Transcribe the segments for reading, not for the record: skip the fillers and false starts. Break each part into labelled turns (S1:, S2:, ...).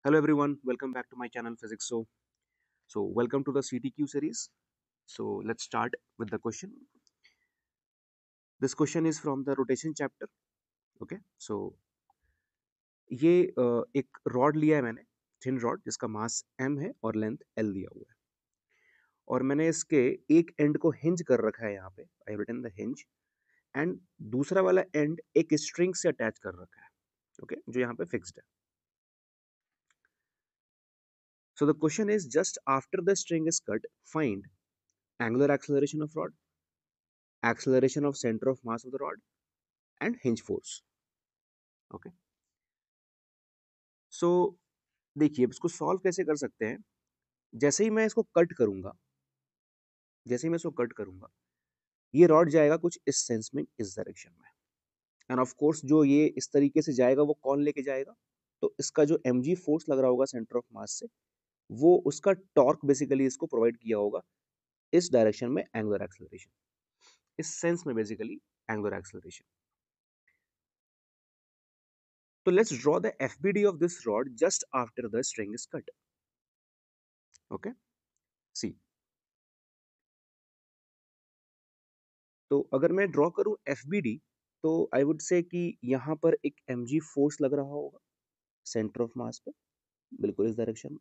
S1: Hello everyone, welcome back to my channel Physics. So welcome to the CTQ series. So let's start with the question. This question is from the rotation chapter. Okay, so ये एक rod लिया है मैंने, thin rod जिसका मास m है और length l दिया हुआ है और मैंने इसके एक एंड को हिंज कर रखा है यहाँ पे, I written the hinge, and दूसरा वाला एंड एक स्ट्रिंग से अटैच कर रखा है, ओके, जो यहाँ पे फिक्स्ड है. So the question is, just after the string is cut, find angular acceleration of rod, acceleration of center of mass of the rod, and hinge force. Okay. So देखिए इसको solve कैसे कर सकते हैं. जैसे ही मैं इसको कट करूंगा, जैसे ही मैं इसको कट करूंगा, ये रॉड जाएगा कुछ इस सेंस में, इस डायरेक्शन में, एंड ऑफ कोर्स जो ये इस तरीके से जाएगा वो कौन लेके जाएगा, तो इसका जो mg फोर्स लग रहा होगा सेंटर ऑफ मास से, वो उसका टॉर्क बेसिकली इसको प्रोवाइड किया होगा इस डायरेक्शन में, एंगुलर एक्सेलरेशन, इस सेंस में basically angular acceleration. So let's draw the FBD of this rod just after the string is cut. Okay, see. तो अगर मैं ड्रॉ करूं FBD, तो आई वुड से कि यहाँ पर एक mg फोर्स लग रहा होगा सेंटर ऑफ मास पे, बिल्कुल इस डायरेक्शन में.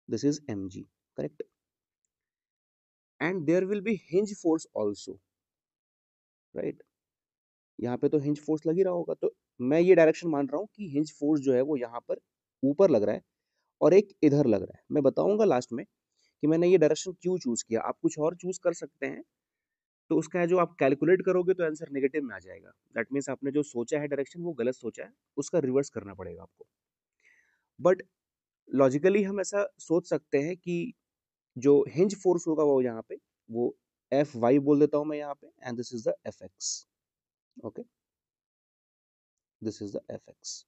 S1: This is mg, correct, and there will be hinge force also, right. यहाँ पे तो हिंज फोर्स लग ही रहा होगा, तो मैं ये डायरेक्शन मान रहा हूँ कि हिंज फोर्स जो है वो यहाँ पर ऊपर लग रहा है और एक इधर लग रहा है. मैं बताऊंगा लास्ट में कि मैंने ये डायरेक्शन क्यों चूज किया. आप कुछ और चूज कर सकते हैं, तो उसका जो आप कैलकुलेट करोगे तो आंसर नेगेटिव में आ जाएगा. दैट मीन्स आपने जो सोचा है डायरेक्शन वो गलत सोचा है, उसका रिवर्स करना पड़ेगा आपको. बट लॉजिकली हम ऐसा सोच सकते हैं कि जो हिंज फोर्स होगा वो यहाँ पे, वो एफ वाई बोल देता हूँ मैं यहाँ पे, and this is the F x. Okay, this is the F x.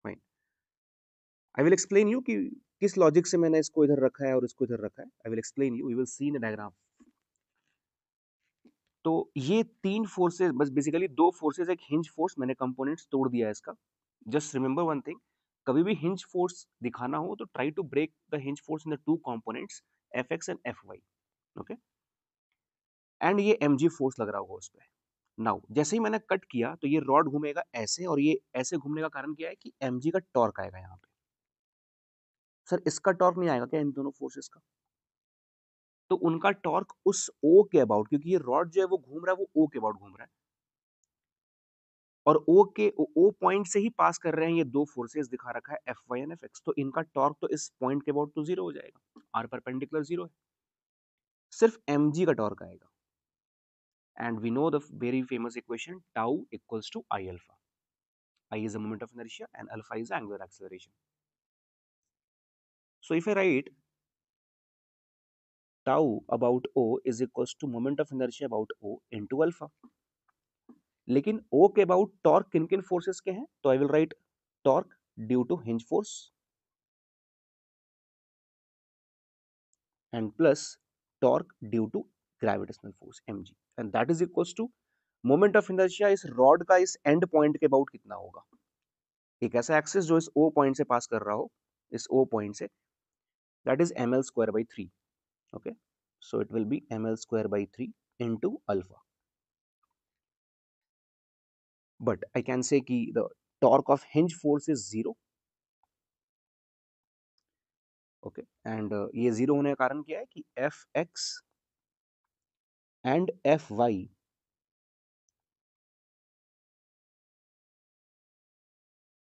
S1: Fine, I will explain you कि किस लॉजिक से मैंने इसको इधर रखा है और इसको इधर रखा है. I will explain you, we will see in diagram. तो ये तीन फोर्सेस, बस बेसिकली दो फोर्सेस, एक हिंज फोर्स, मैंने कंपोनेंट्स तोड़ दिया है इसका. जस्ट रिमेंबर वन थिंग, कभी भी हिंज फोर्स दिखाना हो तो try to break the hinge force in the two components, F X and F Y. Okay, and ये mg फोर्स लग रहा होगा उस पर. नाउ जैसे ही मैंने कट किया तो ये रॉड घूमेगा ऐसे, और ये ऐसे घूमने का कारण क्या है कि mg का टॉर्क आएगा यहाँ पे. सर इसका टॉर्क नहीं आएगा क्या इन दोनों फोर्सेस का? तो उनका टॉर्क उस O के अबाउट, क्योंकि ये रॉड जो है वो घूम रहा है, वो O के अबाउट घूम रहा है, और O पॉइंट से ही पास कर रहे हैं ये दो फोर्सेस, दिखा रखा है F Y and F X. तो इनका टॉर्क तो इस पॉइंट के अबाउट तो जीरो हो जाएगा, आर परपेंडिकुलर जीरो है, सिर्फ mg का टॉर्क आएगा. And we know the very famous equation tau equals to I alpha. I is the moment of inertia and alpha is the angular acceleration. So if I write tau about O is equals to moment of inertia about O into alpha, लेकिन O के about torque किन किन forces के हैं, तो I will write torque due to hinge force and plus torque due to gravitational force mg, and that is equals to moment of inertia इस rod का इस end point के about कितना होगा. एक ऐसा एक्सिस जो इस O point से पास कर रहा हो, इस O point से, that is ml square by 3. Okay, so it will be ml square by 3 into alpha. But I can say कि the torque of hinge force is 0. Okay, and ये 0 होने का कारण क्या है कि fx and fy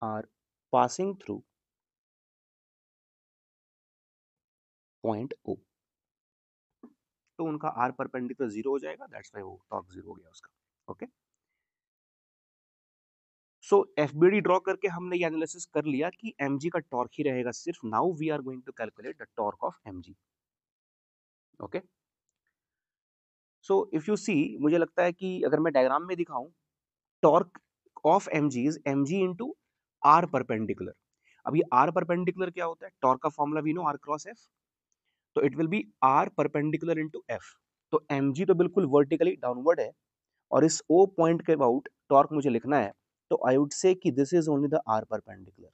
S1: are passing through point O. तो उनका r परपेंडिकुलर 0 हो जाएगा, दैट्स व्हाई वो टॉर्क 0 हो गया उसका. ओके, सो FBD ड्रॉ करके हमने ये एनालिसिस कर लिया कि mg का टॉर्क ही रहेगा सिर्फ. Now we are going to calculate the torque of mg. Okay, so if you see, मुझे लगता है कि अगर मैं डायग्राम में दिखाऊं, torque of mg is mg into r perpendicular. अब ये r परपेंडिकुलर क्या होता है? टॉर्क का formula we know, r cross f. तो it will be r perpendicular into f. तो mg तो बिल्कुल वर्टिकली डाउनवर्ड है, और इस O पॉइंट के अबाउट टॉर्क मुझे लिखना है, तो आई वुड से कि this is only the R perpendicular,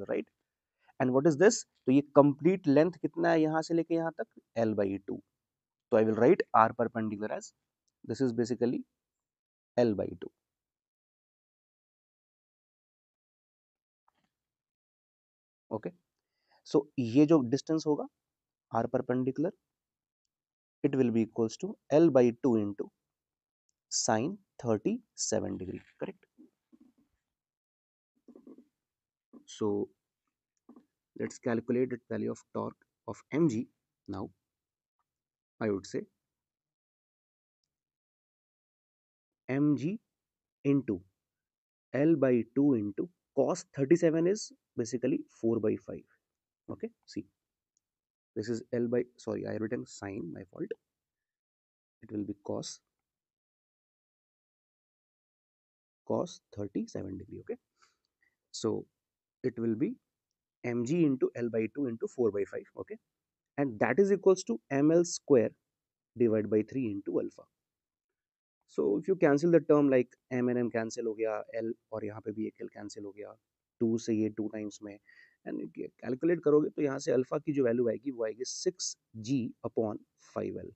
S1: right. And what is this, तो ये कंप्लीट लेंथ कितना है यहाँ से लेके यहाँ तक, l/2। तो I will write R perpendicular as this is basically l/2। Okay, so ये जो डिस्टेंस होगा R perpendicular, it will be equals to l/2 into sine 37 degree, correct? So let's calculate the value of torque of mg. Now I would say mg into l/2 into cos 37 is basically 4/5. Okay, see, this is l by, sorry, I written sine, my fault. It will be cos 37 degree. Okay, so it will be mg into l/2 into 4/5. Okay, and that is equals to ml square divided by 3 into alpha. So if you cancel the term like m and m cancel हो गया, l और यहाँ पे भी एक l cancel हो गया, 2 से ये 2 times में, एंड कैलकुलेट करोगे तो यहाँ से अल्फा की जो वैल्यू आएगी वो आएगी 6g/5l.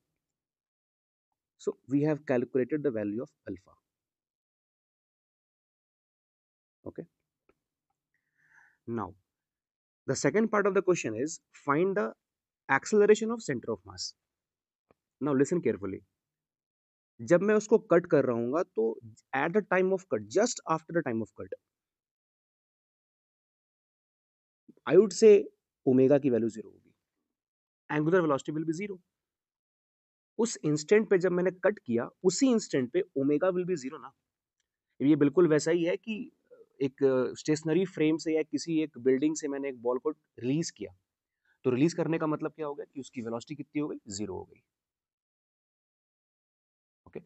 S1: So we have calculated the value of alpha. Okay. Now the second part of the question is find the acceleration of center of mass. Now listen carefully. जब मैं उसको कट कर रहा हूँ तो at the time of cut, just after the time of cut, I would से omega की value 0 होगी, एंगुलर वेलोसिटी विल बी 0. उस इंस्टेंट पे जब मैंने कट किया उसी इंस्टेंट पे ओमेगा विल बी 0 ना. ये बिल्कुल वैसा ही है कि एक स्टेशनरी फ्रेम से या किसी एक बिल्डिंग से मैंने एक बॉल को रिलीज किया, तो रिलीज करने का मतलब क्या हो गया कि उसकी वेलोसिटी कितनी हो गई, 0 हो गई. ओके,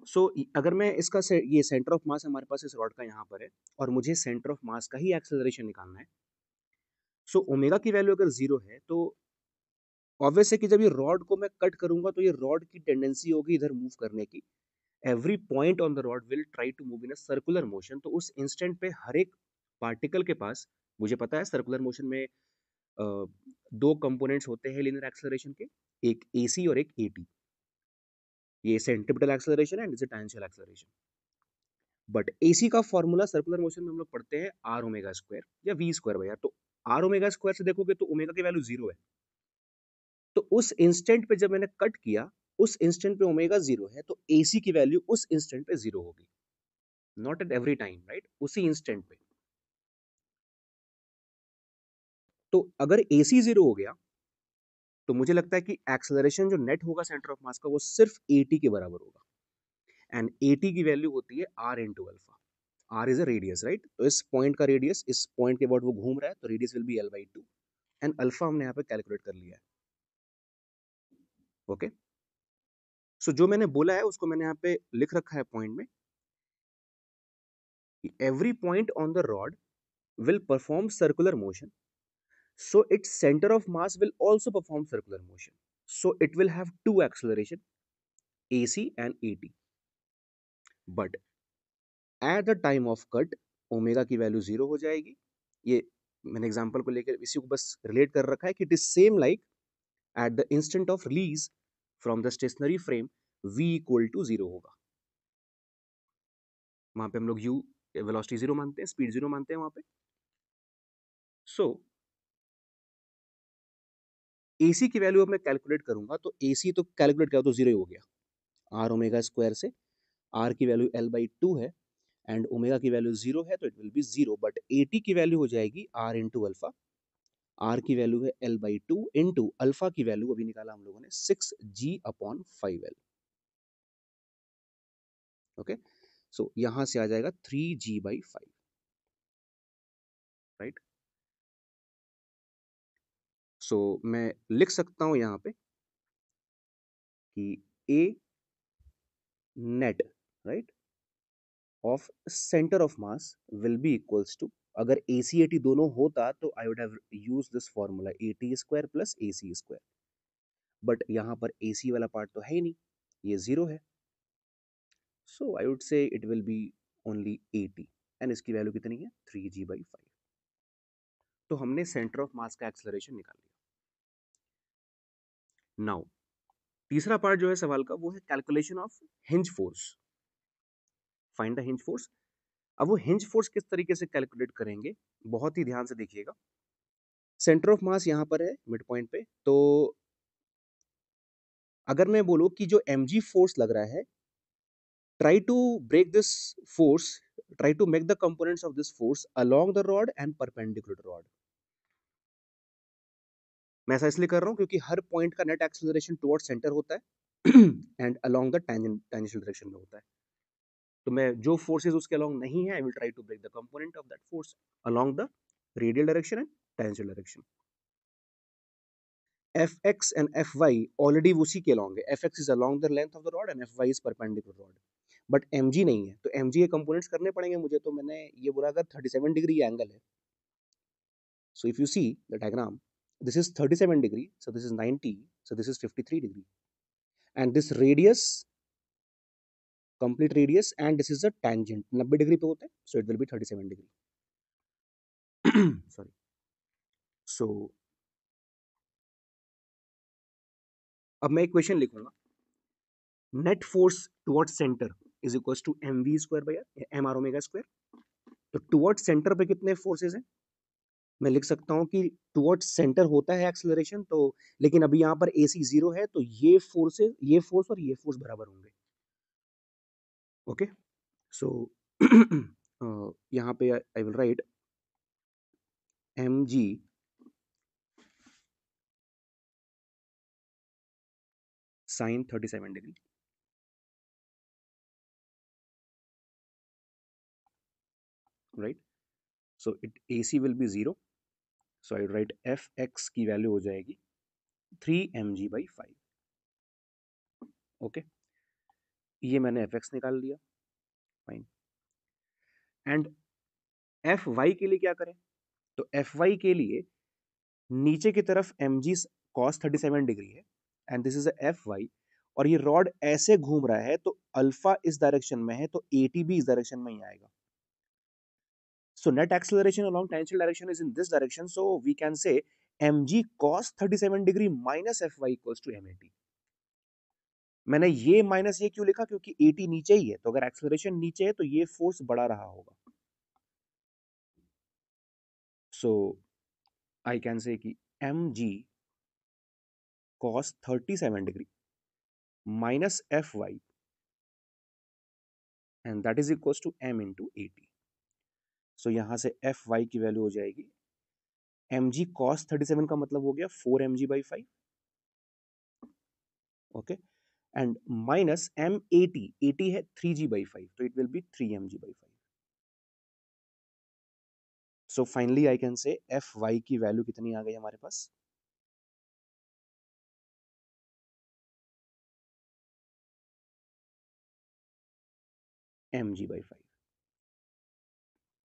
S1: सो अगर मैं इसका ये सेंटर ऑफ मास हमारे पास इस रॉड का यहाँ पर है और मुझे सेंटर ऑफ मास का ही एक्सेलरेशन निकालना है, सो ओमेगा की वैल्यू अगर 0 है तो ऑब्वियस है कि जब ये रॉड को मैं कट करूंगा तो ये रॉड की टेंडेंसी होगी इधर मूव करने की. Every point on the rod will try to move in a circular motion. तो उस इंस्टेंट पे हर एक पार्टिकल के पास, मुझे पता है सर्कुलर मोशन में दो कंपोनेंट्स होते हैं लीनियर एक्सेलरेशन के, एक एसी और एक एटी. ये सेंट्रिपिटल एक्सेलरेशन है and is tangential acceleration. But AC का फॉर्मूला सर्कुलर मोशन में हम लोग पढ़ते हैं आर ओमेगा स्क्वायर या वी स्क्वायर भैया. तो आर ओमेगा स्क्वायर से देखोगे तो ओमेगा की वैल्यू 0 है. तो उस इंस्टेंट पे जब मैंने कट किया उस इंस्टेंट पे ओमेगा 0 है, तो एसी की वैल्यू उस इंस्टेंट पे 0 होगी. Not at every time, right, उसी इंस्टेंट पे. तो अगर एसी 0 हो गया तो मुझे लगता है कि एक्सेलरेशन जो नेट होगा सेंटर ऑफ मास का वो सिर्फ एटी के बराबर होगा. एंड एटी की वैल्यू होती है R into alpha. R is a radius, right. तो इस पॉइंट का रेडियस, इस पॉइंट के बाद वो घूम रहा है तो radius will be l/2 and alpha हमने यहाँ पे कैलकुलेट कर लिया है. ओके, सो जो मैंने बोला है उसको मैंने यहाँ पे लिख रखा है पॉइंट में कि every point on the rod will perform circular motion, so its center of mass will also perform circular motion, so it will have two acceleration, AC and AT. But at the time of cut omega की value 0 हो जाएगी. ये मैंने example को लेकर इसी को बस रिलेट कर रखा है कि it is same like at the instant of release from the stationary frame v equal to 0 होगा. वहां पे हम लोग u वेलोसिटी 0 मानते हैं, स्पीड 0 मानते हैं वहां पे. सो AC की वैल्यू अब मैं कैलकुलेट करूंगा तो AC तो कैलकुलेट किया तो 0 ही हो गया. आर ओमेगा स्क्वायर से R की वैल्यू l/2 है एंड ओमेगा की वैल्यू 0 है तो it will B 0. But AT की वैल्यू हो जाएगी R इंटू अल्फा. R की वैल्यू है l/2 इंटू अल्फा की वैल्यू अभी निकाला हम लोगों ने 6g/5l. ओके, सो यहां से आ जाएगा 3g/5, राइट. सो मैं लिख सकता हूं यहां पे कि A net, right, of centre of mass will be equals to, अगर AC AT दोनों होता तो I would have used this formula AT square plus AC square. But यहाँ पर AC वाला पार्ट तो है ही नहीं, ये 0 है. So I would say it will be only 80 and इसकी वैल्यू कितनी है 3g/5। तो हमने सेंटर ऑफ मास का एक्सेलरेशन निकाल लिया। नाउ तीसरा पार्ट जो है सवाल का वो है calculation of hinge force. Find the hinge force. अब वो हिंज फोर्स किस तरीके से कैलकुलेट करेंगे, बहुत ही ध्यान से देखिएगा। सेंटर ऑफ मास यहाँ पर है मिड पॉइंट पे, तो अगर मैं बोलूं कि जो mg फोर्स लग रहा है, try to break this force, try to make the components of this force along the rod and perpendicular to rod। मैं ऐसा इसलिए कर रहा हूं क्योंकि हर पॉइंट का नेट एक्सेलरेशन टुवर्ड सेंटर होता है and along the tangential direction में होता है। तो मैं जो फोर्सेस उसके अलोंग नहीं है, I will try to break the component of that force along the radial direction and tangential direction. fx and fy already उसी के अलोंग है। fx is along the length of the rod and fy is perpendicular rod, but mg नहीं है, तो mg के components करने पड़ेंगे मुझे। तो मैंने ये बोला अगर 37 डिग्री एंगल है, so if you see the diagram, this is 37 degree, so this is 90, so this is 53 degree, and this radius, complete radius, and this is a tangent 90 degree पे होता है, so it will be 37 degree sorry। so अब मैं equation लिखूंगा, net force toward centre is equal to mv square by m r omega square. तो toward centre पे कितने forces हैं, मैं लिख सकता हूं कि टुवर्ड सेंटर होता है एक्सेलरेशन, तो लेकिन अभी यहाँ पर AC 0 है, तो ये फोर्सेस, ये फोर्स और ये फोर्स बराबर होंगे। ओके, सो यहाँ पे आई will right mg sin 37 degree, right? So it AC will be 0, so I will write fx की वैल्यू हो जाएगी 3mg/5। ओके, ये मैंने fx निकाल लिया, फाइन। एंड fy के लिए क्या करें, तो fy के लिए नीचे की तरफ mg cos 37 डिग्री है एंड दिस इज fy, और ये रॉड ऐसे घूम रहा है, तो अल्फा इस डायरेक्शन में है, तो AT भी इस डायरेक्शन में ही आएगा। So net acceleration along tangential direction is in this direction, so we can say mg cos 37 degree minus fy equals to mat। मैंने ये माइनस ये क्यों लिखा, क्योंकि AT नीचे ही है, तो अगर एक्सेलरेशन नीचे है तो ये फोर्स बढ़ा रहा होगा। सो आई कैन से कि mg cos 37 degree minus fy and that is equals to m into AT। सो यहां से fy की वैल्यू हो जाएगी mg cos 37 का मतलब हो गया 4mg/5, okay, and minus mat, at है 3g/5, तो it will be 3mg/5। so finally I can say fy की वैल्यू कितनी आ गई हमारे पास, mg/5।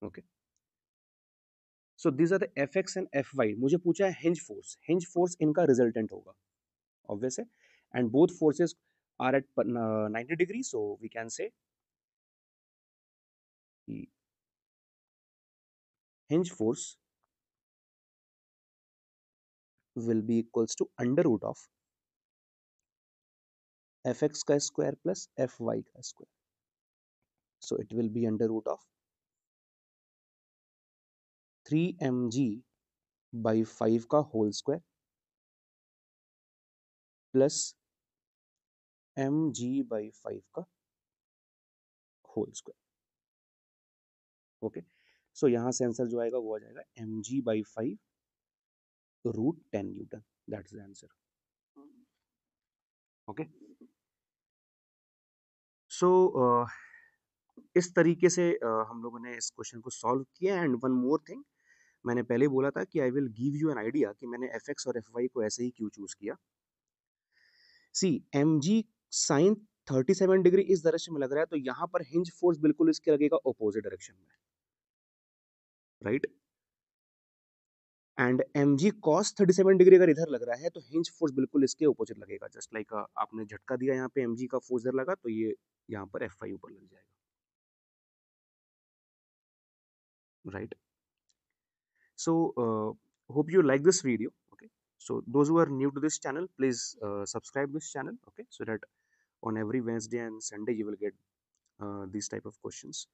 S1: Okay, so these are the fx and fy। मुझे पूछा है हिंज फोर्स, हिंज फोर्स इनका रिजल्टेंट होगा ऑब्वियस है, and both forces are at 90 degree, so we can say hinge force will be equals to under root of fx का square plus fy का square, so it will be under root of 3mg/5 का whole square plus mg/5 का whole square. Okay, सो यहां से answer जो आएगा वो आ जाएगा mg/5 √10 newton, that is the answer. Okay, so इस तरीके से हम लोगों ने इस क्वेश्चन को सॉल्व किया। एंड वन मोर थिंग, मैंने पहले बोला था कि I will give you an idea कि मैंने fx और fy को ऐसे ही क्यों चूज किया। सी mg sin 37 डिग्री इस डायरेक्शन में लग रहा है, तो यहाँ पर हिंज फोर्स बिल्कुल इसके लगेगा ऑपोजिट डायरेक्शन में, right? And m g cos 37 degree अगर इधर लग रहा है तो हिंज फोर्स बिल्कुल इसके अपोजिट लगेगा, जस्ट लाइक आपने झटका दिया यहाँ पे एम जी का फोर्स इधर लगा तो ये यहाँ पर एफ आई ऊपर लग जाएगा, right. So hope you like this video. Okay, so those who are new to this channel, please subscribe this channel, okay, so that on every Wednesday and Sunday you will get these type of questions.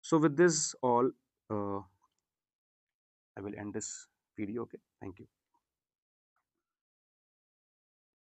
S1: So with this all, I will end this video. Okay, thank you.